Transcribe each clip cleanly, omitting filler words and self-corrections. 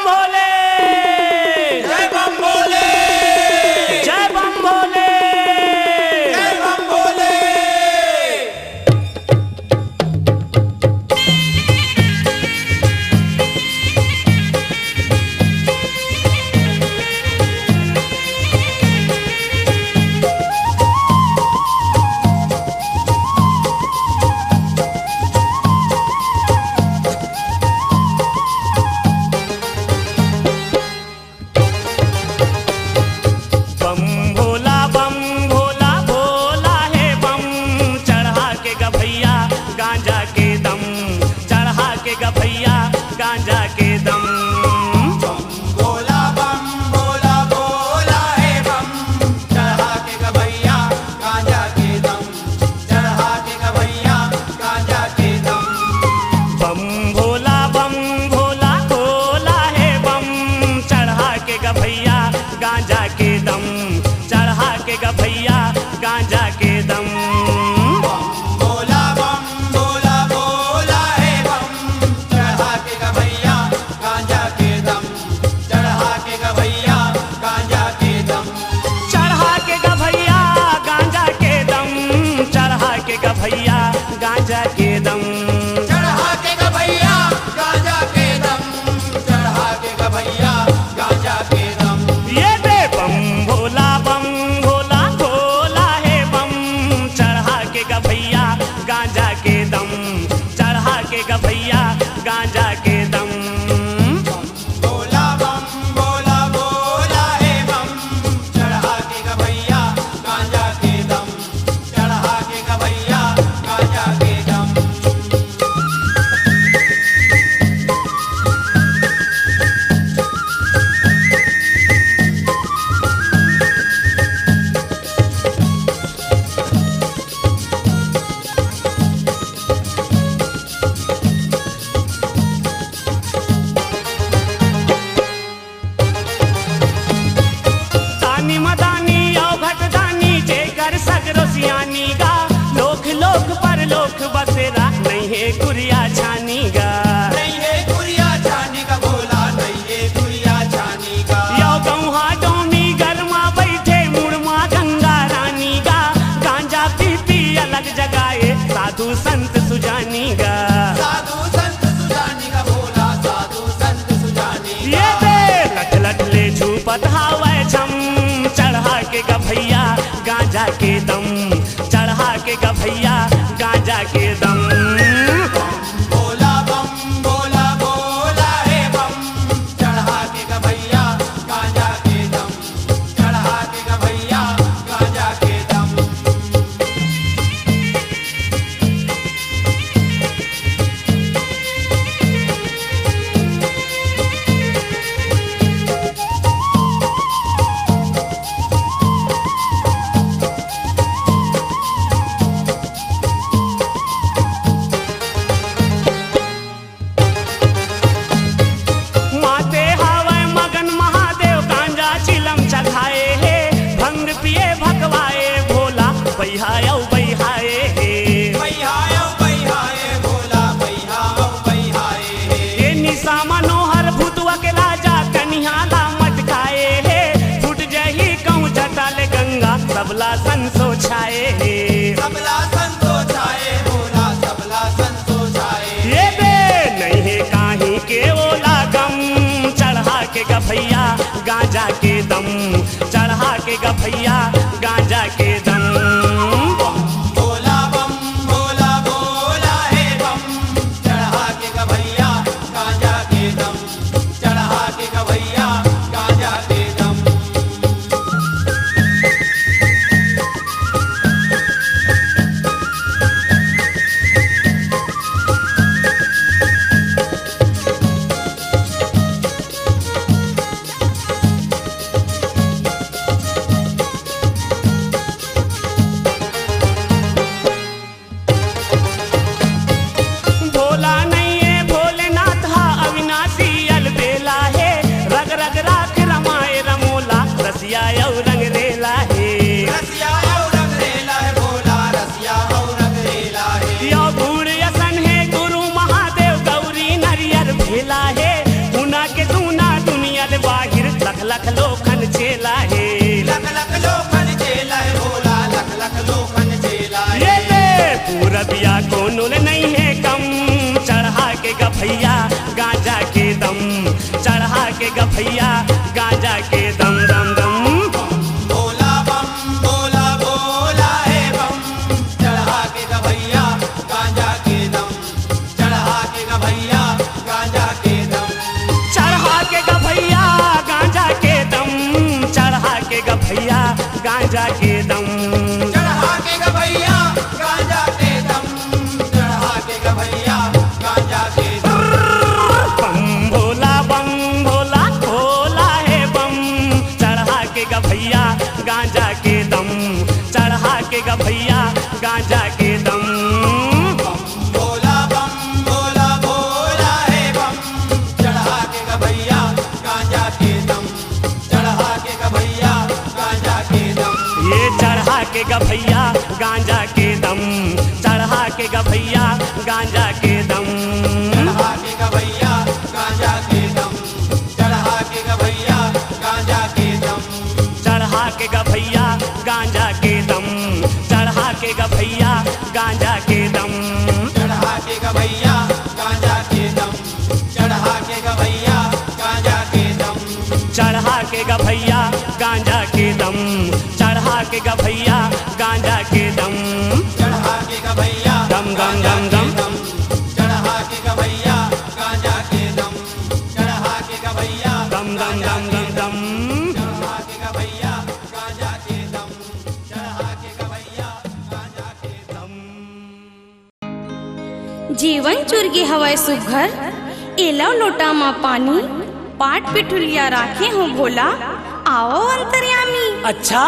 बम भोले, जय बम भोले, जय बम भोले, जय बम भोले। गांजा के दम भोला बम भोला भोला है बम, चढ़ा के गभैया गांजा के दम, चढ़ा के गभैया गांजा के दम। बम भोला भोला है बम, चढ़ा के गभैया गांजा के दम, चढ़ा के गभैया गांजा के दम। भैया गांजा के दम, चढ़ा के गभैया गांजा के दम, चढ़ा के गभैया गांजा के दम। ये दे बम भोला भोला है बम, चढ़ा के गभैया गांजा के दम, चढ़ा के गभैया गांजा के दम। भोला बम भोला भोला है बम, चढ़ा के गभैया गांजा के दम, चढ़ा के गभैया गांजा के दम। तानी मदानी औघट दानी जेकर सगरो सियानी गा, लोक लोक पर लोक बसेरा नहीं है गुरिया छानी गा। नहीं है गुरिया छानी का भोला, नहीं है गुरिया छानी का। यो गौहा डोमी गरमा बैठे मुड़मा गंगा रानी गा, गांजा पी अलग जगाए साधु संत सुजानी गा। साधु संत सुजानी का भोला, साधु संत सुजानी का। ये दे लट लट ले झूपत हावे छम, चढ़ा के गभैया गांजा के दम, चढ़ा के गभैया गांजा के दम। भोला बम भोला भोला है बम, चढ़ा के गभैया गांजा के दम, चढ़ा के गभैया गांजा के दम। माते हावे मगन महादेव गांजा चिलम चढ़ाए हे, भंग पिए भगवाए भोला बैहायो बैहाए हे। बैहायो बैहाए भोला, बैहायो बैहाए हे। ये निशा मनोहर भूतवा के राजा कन्हाला मटकाए हे, फुट जही कहूँ जटाले गंगा सबला संसो छाए हे। सबला संतो छाए भोला, सबला संतो छाए। ये बे नहीं है काही के ओला गम, चढ़ा के गभैया गांजा के दम, चढ़ा के गभैया गांजा के दम। भोला बम भोला भोला है बम, चढ़ा के गभैया गांजा के दम, चढ़ा के गभैया गांजा के दम। गभैया गांजा के दम, चढ़ा के गभैया गांजा के दम दम दम। भोला बम भोला भोला है बम, चढ़ा के गभैया गांजा के दम, चढ़ा के गभैया गांजा के दम, चढ़ा के गभैया गांजा के दम, चढ़ा के गभैया गांजा के दम, चढ़ा के गभैया गांजा के दम, चढ़ा के गभैया गांजा के दम। बम भोला भोला है बम, चढ़ा के गभैया गांजा के दम, चढ़ा के गभैया गांजा के दम। भोला बम भोला भोला है बम, चढ़ा के गभैया गांजा के दम, चढ़ा के गभैया गांजा के दम। ये चढ़ा के गभैया गांजा के दम, चढ़ा के गभैया गांजा के दम, चढ़ा के गभैया गांजा के दम, चढ़ा के गभैया गांजा के दम, चढ़ा के गभैया गांजा के दम, चढ़ा के गभैया गांजा के दम, चढ़ा के गभैया गांजा के दम, चढ़ा के गभैया गांजा के दम, चढ़ा के गभैया गांजा के दम, चढ़ा के गभैया गांजा के दम, चढ़ा के गभैया दम दम दम दम। चढ़ा के गभैया गांजा के दम, चढ़ा के गभैया दम दम दम दम दम। चढ़ा के गभैया गांजा के दम, चढ़ा के गभैया गांजा के दम। जीवन चुर्गे हवाए सुघर, एला लोटा माँ पानी, पाट पिठुलिया राखे हूँ भोला, आओ अंतर्यामी। अच्छा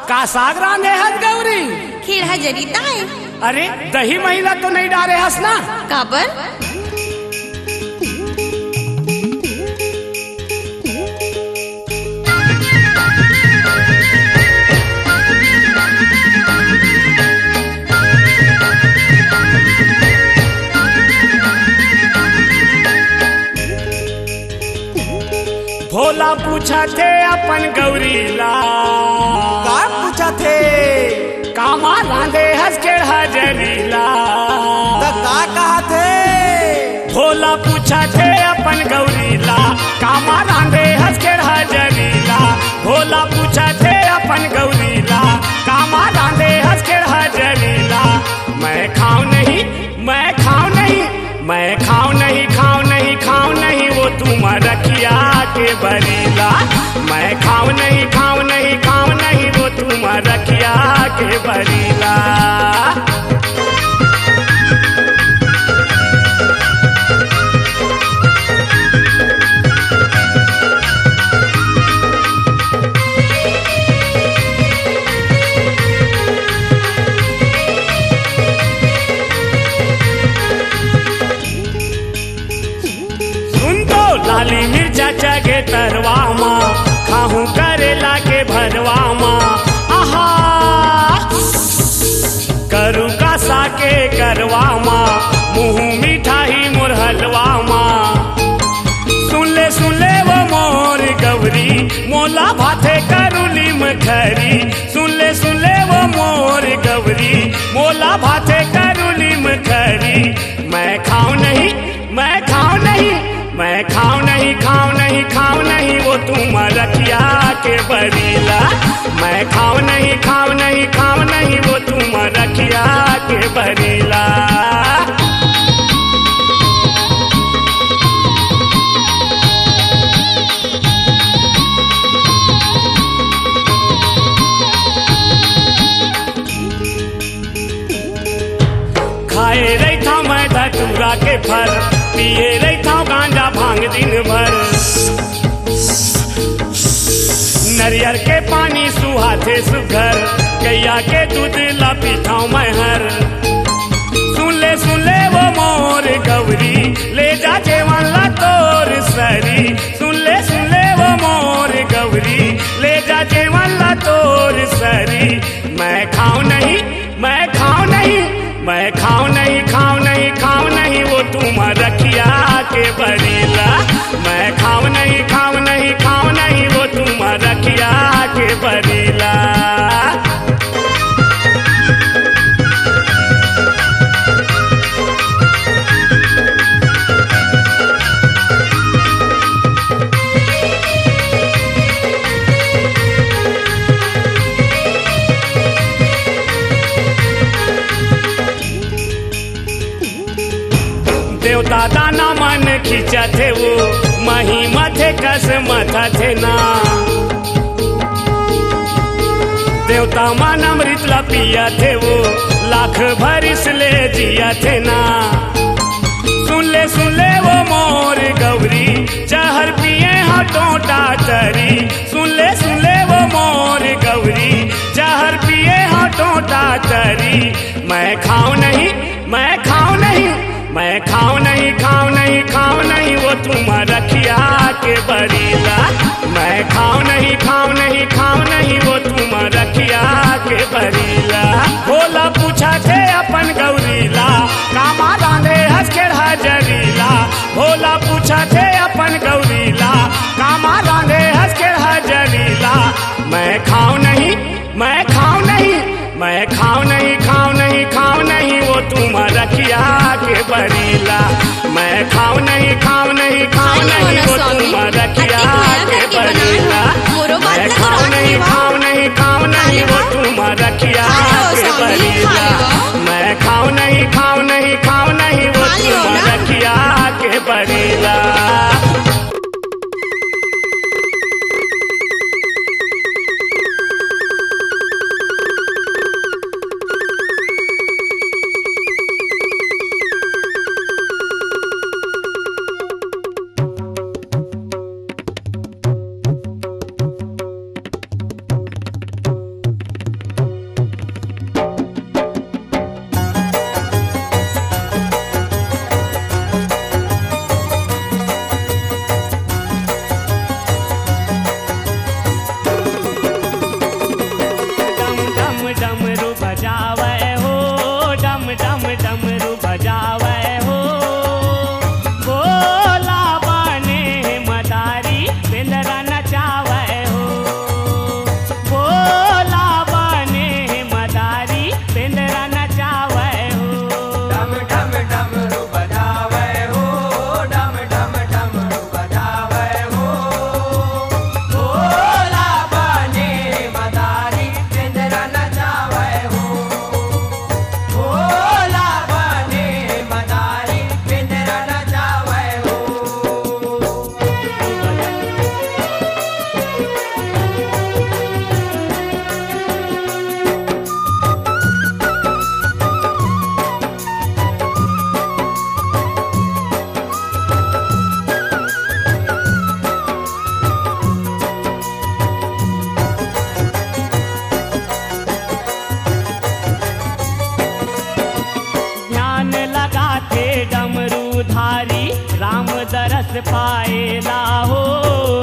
का साग रांधे हस गौरी? खीरा जरीता है। अरे दही महिला तो नहीं डाले हस ना? काबर? भोला पूछा थे अपन गौरीला, का पूछा थे? कामा रांधे हस के हजरीला। तो का कहा थे? भोला पूछा थे अपन गौरीला, कामा रांधे हस के हजरीला। भोला पूछा थे अपन गौरीला, कामा रांधे हस के हजरीला। मैं खाऊं नहीं, मैं खाऊं नहीं, मैं खाऊं नहीं, खाऊं नहीं, खाऊं नहीं वो तुम रखिया के बरीला। मैं खाऊं नहीं, खाऊं नहीं, खाऊं नहीं वो तुम रखिया के बरीला। लाली मिर्चा चगे तरवा माँ, खाहूँ करेला के भरवा माँ। आहा करू का साके करवा माँ, मुँह मिठाई मोर हलवा माँ। सुन ले वो मोर गौरी, मोला भाते करुली मखरी। सुन ले वो मोर गौरी, मोला भाते करुली मखरी। मैं खाऊं नहीं, मैं खाऊं नहीं, मैं खाऊं नहीं, खाऊं नहीं, खाऊं नहीं वो तुम रखिया के बरीला। मैं खाऊं नहीं, खाऊं नहीं, खाऊं नहीं वो तुम रखिया के बरीला। खाए रही था मैं धतूरा के फल, पिए रही था गांजा भांग दिन भर। नरियर के पानी सुहाते सुघर, गैया के दूध ला पीता मैं हर। सुन ले वो मोर गौरी, ले जा जेवन ला तोर सरी। सुन ले वो मोर गौरी, ले जा जेवन ला तोर सरी। मैं खाऊं नहीं, मैं खाऊं नहीं, मैं खाऊं नहीं, खाऊं नहीं, खाऊं नहीं वो तुम रखिया के बरीला। मैं खाऊं नहीं, खाऊं नहीं, खाऊं नहीं वो तुम रखिया के बरीला। देवता दाना मन खींचा थे वो मही मथे कस मथा थे ना देवता मन अमृत ला पिया थे वो लाख भरिस ले जिया थे ना सुन ले वो मोर गौरी जहर पिए टोटा तरी सुन ले वो मोर गौरी जहर पिए टोटा तरी मैं खाऊं नहीं मैं खाऊं नहीं मैं खाऊं नहीं खाऊं नहीं खाऊं नहीं वो तुम रखिया के बरीला मैं खाऊं नहीं खाऊं नहीं खाऊं नहीं वो तुम रखिया के बरीला भोला पूछा थे अपन गौरीला कामा रांधे हंस के हजरीला भोला पूछा थे अपन गौरीला कामा रांधे हंस के हजरीला मैं खाऊं नहीं मैं खाऊं नहीं मैं खाऊं नहीं खाऊं नहीं खाऊं नहीं वो तुम रखिया के बरीला मैं खाऊं नहीं खाऊं नहीं खाऊं नहीं वो तुम रखिया के बरीला मैं खाऊं नहीं खाऊं नहीं खाऊं नहीं वो तुम रखिया के बरीला मैं खाऊं नहीं खाऊं नहीं खाऊं नहीं वो तुम रखिया के बरीला डमरू बजावे हो डम डम डमरू बजावे हो भोला बने मदारी पिंजरा नचावे हो भोला बने मदारी पिंजरा नचावे हो डम डम डमरू बजावे हो डम डम डमरू बजावे हो भोला बने मदारी पिंजरा नचावे हो भोला बने मदारी पिंजरा नचावे हो ध्यान लगाते डमरूधारी राम दरस पाएला हो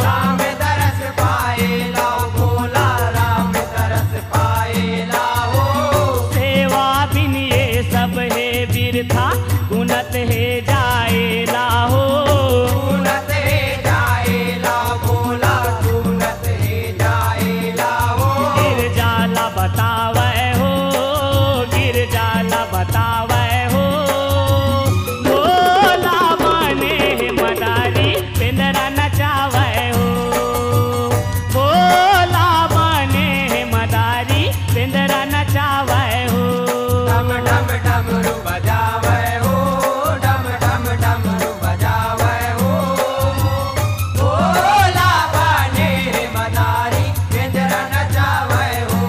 राम दरस पाए लाओ भोला राम दरस पाए लाओ सेवा बिन ये सब है बिरथा गुणत है जाएला हो तूनत है जाए लाओ भोला तूनत है जाए लाओ गिर जाला बतावे हो गिर जाला बतावे हो भोला बने मदारी पिंजरा नचावे हो भोला बने मदारी पिंजरा नचावे हो डम डम डमरू बजावे हो डम डम डमरू बजावे हो भोला बने मदारी पिंजरा नचावे हो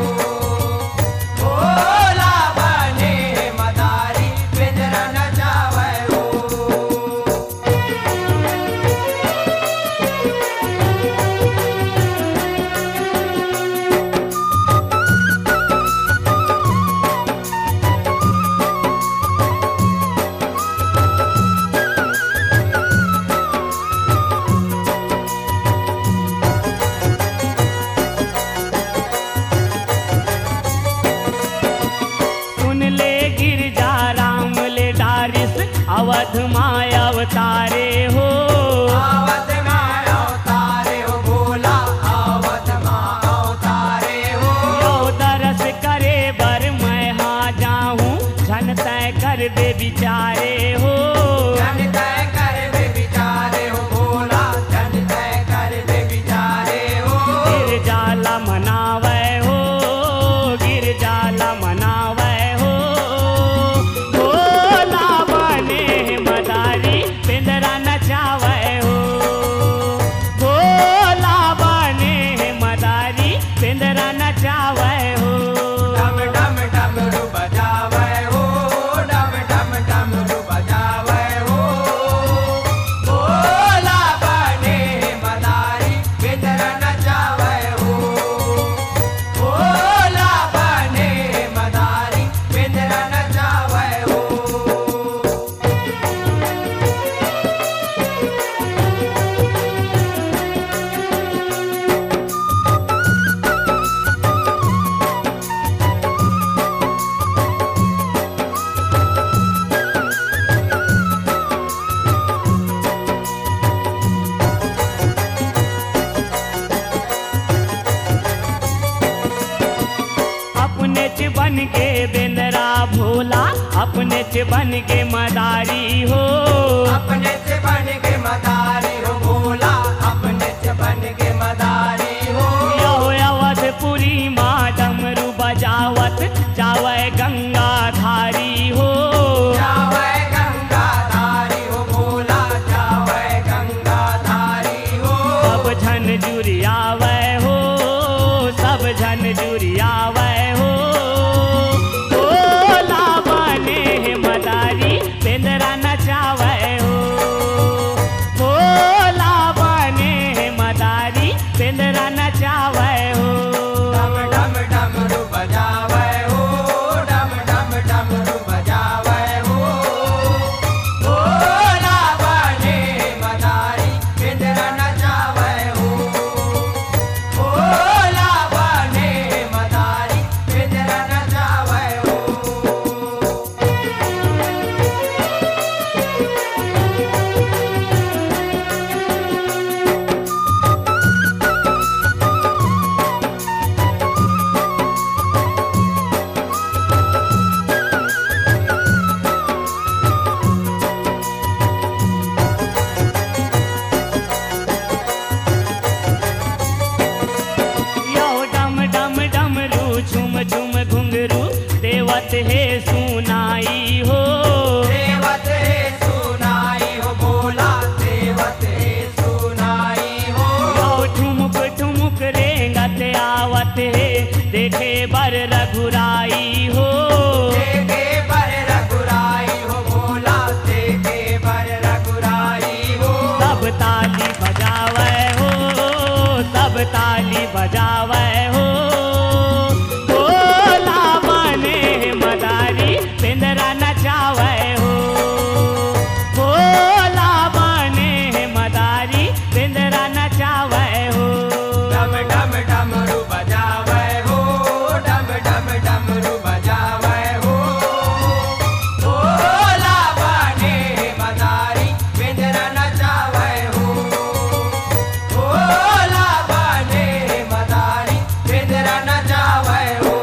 भोला बने मदारी पिंजरा नचावे हो सुन ले गिरजा राम ले डारिस अवध माय अवतारे हो आवत माँ अवतारे हो भोला आवत माँ अवतारे हो यो दरस करे बर मैं हाँ जाऊं झन तय कर दे बिचारे हो जन तय कर दे बिचारे हो भोला जन तय कर दे बिचारे हो गिर जाला मनावे हो गिर जाला मनावे हो भोला बने मदारी बन के बेंदरा भोला, अपने च बन के मदारी हो। अपने से बन के मदारी हो भोला, अपने से बन के मदारी हो। यो अवधपुरी माँ डमरू बजावत जावे गंगा धारी हो। जावे गंगा धारी हो भोला, जावे गंगा धारी हो। सब झन जुरियावे हो, सब झन जुरियावे हो। भोला बने मदारी बेंदरा नचावे हो। भोला बने मदारी बेंदरा नचावे हो। डम डम डमरू बजावे हो, डम डम डमरू बजावे हो। भोला बने मदारी बेंदरा नचावे हो। भोला बने मदारी बेंदरा नचावे हो। यो डम डम डमरू झुम झुम घुंघरू देवत है सुनाई हो। देवत है सुनाई हो भोला, देवत है सुनाई हो। यो ठुमुक ठुमुक रेंगत आवत है देखे बर रघुराई हो। देखे बर रघुराई हो भोला, देखे बर रघुराई हो। सब ताली बजावे हो, सब ताली बजावे हो। भोला बने मदारी बेंदरा नचावे हो। भोला बने मदारी बेंदरा नचावे हो। डम डम डमरू बजावे हो, डम डम डमरू बजावे हो। भोला बने मदारी बेंदरा नचावे हो। भोला बने मदारी बेंदरा नचावे हो।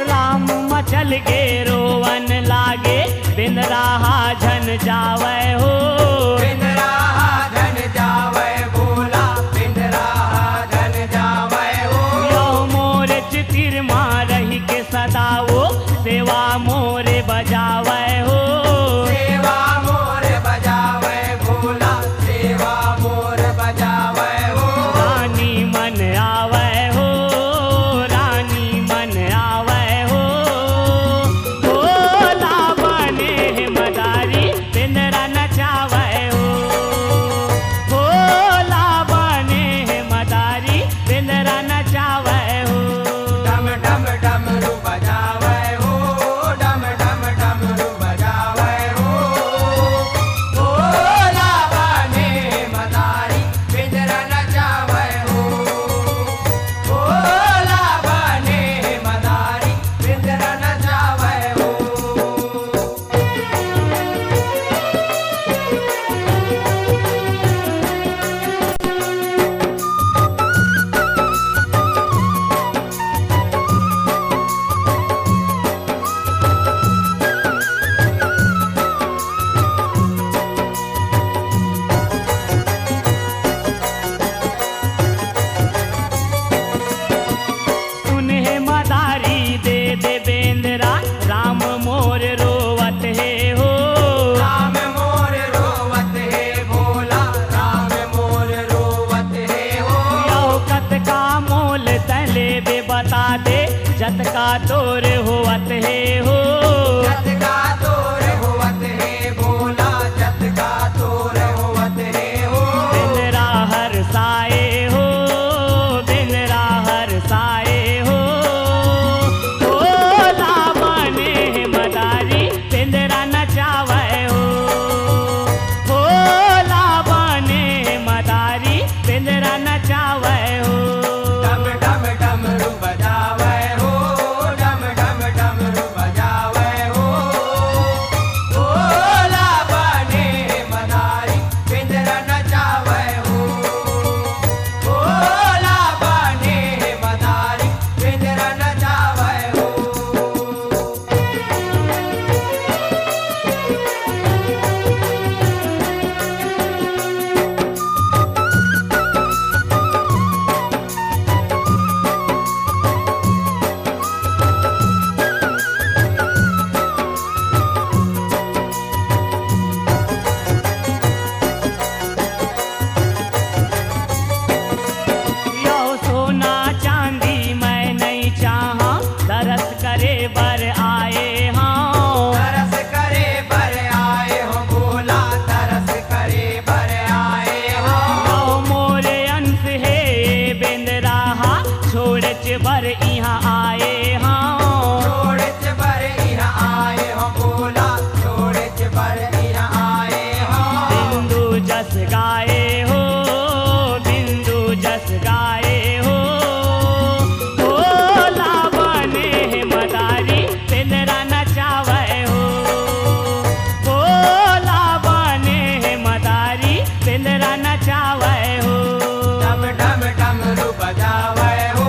राम मचल के रोवन लागे बेंदरा झन जावे हो। बिंदरा धन जावे भोला, बिंदरा धन जावे हो। यो मोर चितिर मारही के सदा वो सेवा मोरे बजावे हो। सेवा मोर बजावे भोला, सेवा मोर बजावे हो। रानी मन आवे हो, रानी मन आवे हो। भोला बने मदारी बेंदरा नचावे हो। भोला बने मदारी बेंदरा नचावे हो। डम डम डमरू बजावे हो, डम डम डमरू बजावे हो। भोला बने मदारी बिंदरा नचावे हो। भोला बने मदारी बिंदरा नचावे हो। सुनहे मदारी दे दे बेंदरा राम मोर रोवत है हो। राम मोर रोवत है भोला, राम मोर रोवत है हो। यो कत का मोल तले बे बता दे जत का तोर होवत है हो। जत का तोर होवत है भोला, जत का तोर होवत है हो। बेंदरा हर साए हो, बेंदरा हर साए हो। भोला बने मदारी बेंदरा नचावे हो। करे बर आए हाँ। तरस करे बर आए हो भोला, तरस करे बर आए हो। लो मोरे अंश है बेंद रहा, छोड़ बर यहाँ आए हाँ। छोड़ बर यहाँ आए हो भोला, छोड़ बर यहाँ आए हो। बिंदु जस गाए हो, बिंदु जस गाए हो। भोला बने मदारी पिंजरा नचावे हो। भोला बने मदारी पिंजरा नचावे हो। डम डम डमरू बजावे हो,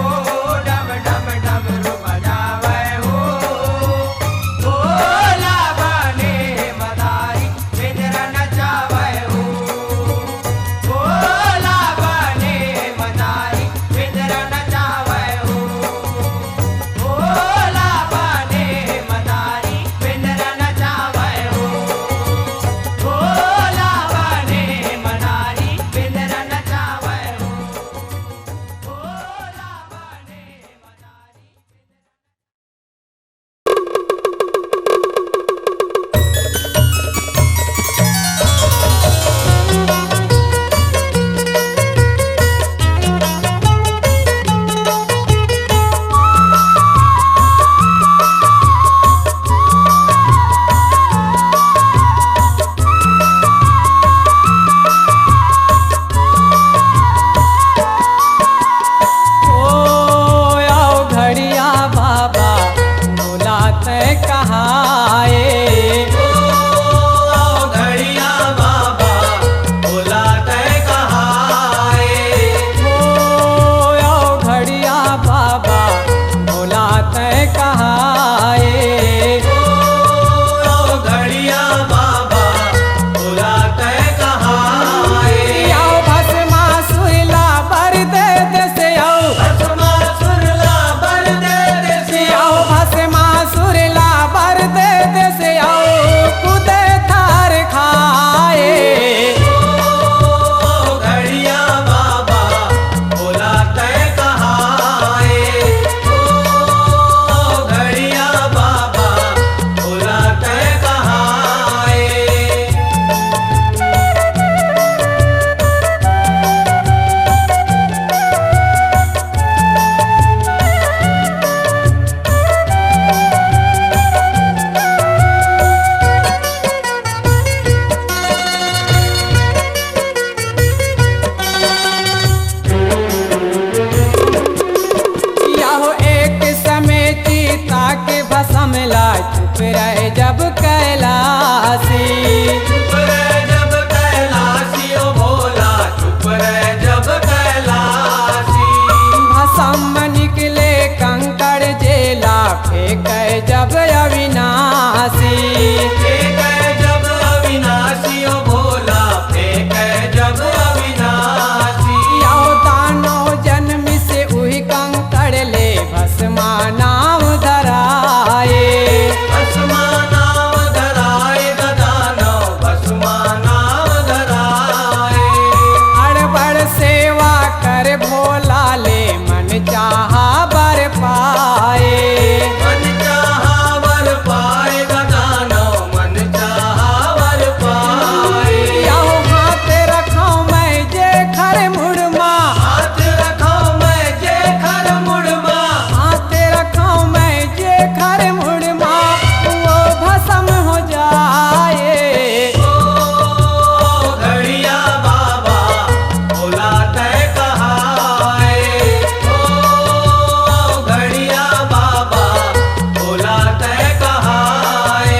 डम डम डमरू बजावे हो। भोला बने मदारी पिंजरा नचावे हो। भोला बने मदारी पिंजरा नचावे हो। भोला बने मदारी पिंजरा नचावे हो। भोला बने मदारी पिंजरा नचावे हो। भोला बने मदारी ओ आओ घड़िया बाबा भोला तय कहाए। आओ घड़िया बाबा भोला तय कहाए। ओ आओ घड़िया बाबा भोला तय कहाए। आओ घड़िया बाबा भोला तय कहाए। आओ भस्मासुर लाबर दे देसे आओ। भस्मासुर लाबर दे देसे आओ भस्मासुर लाबर दे देसे आओ। कूदे थार खाए। आओ घड़िया बाबा भोला तय कहाए। आओ घड़िया बाबा भोला तय कहाए। याहो एक समय चीता के भसम ला चुप रहे जब कैलासी। चुप रहे जब कैलाशी ओ भोला, चुप रहे जब कैलाशी। भसम निकले कंकड़ जेला फेंक जब अविनाशी। फेंक जब अविनाशी ओ भोला, फेंक जब अविनाशी। याहो दानव जन्म से उही कंकड़ ले भस्मा नाम धराए। भस्मा नाम धराए गदानो, भस्मा नाम धराए। अड़बड़ सेवा कर भोला ले मन चाहा बर पाए। मन चाहा वर पाए गदानो, मन चाहा वर पाए। याहो हाथ रखो मैं जे खर मुड़मा। हाथ रखो मैं जे खर मुड़मा। हाथ रखो मैं जे खर मुड़मा। वो भस्म हो जाए। ओ घड़िया बाबा भोला तय कहाए। ओ घड़िया बाबा भोला तय कहाए।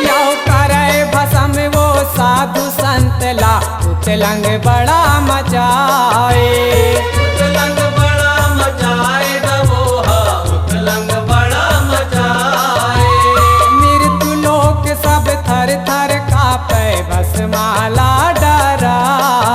याहो करे भस्म वो साधु संत ला उतलंग बड़ा मचाए। उतलंग बड़ा मचाए दबोहा, उतलंग बड़ा मचाए। मृत्यु लोक सब थर थर कापे भस्माला डराए।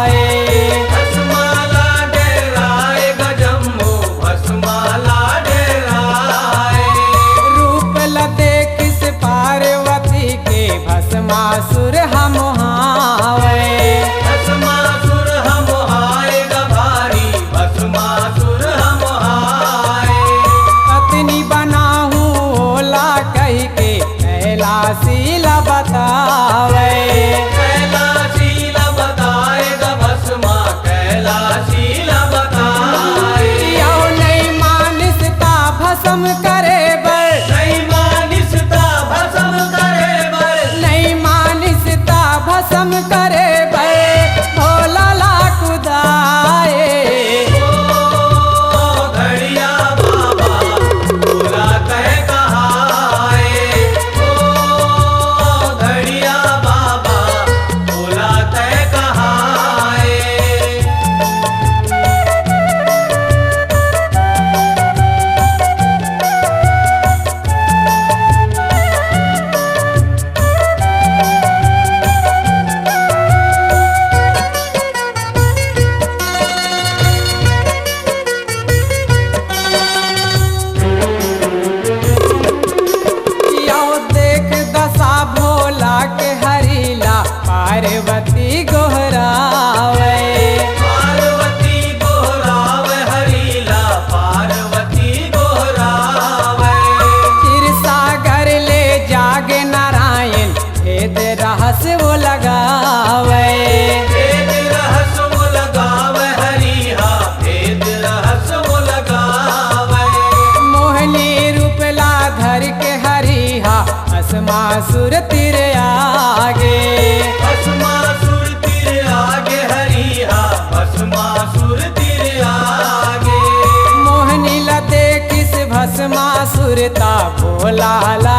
भस्मासुर तिर आगे। मोहनी लते किस भस्मासुरता भोला ला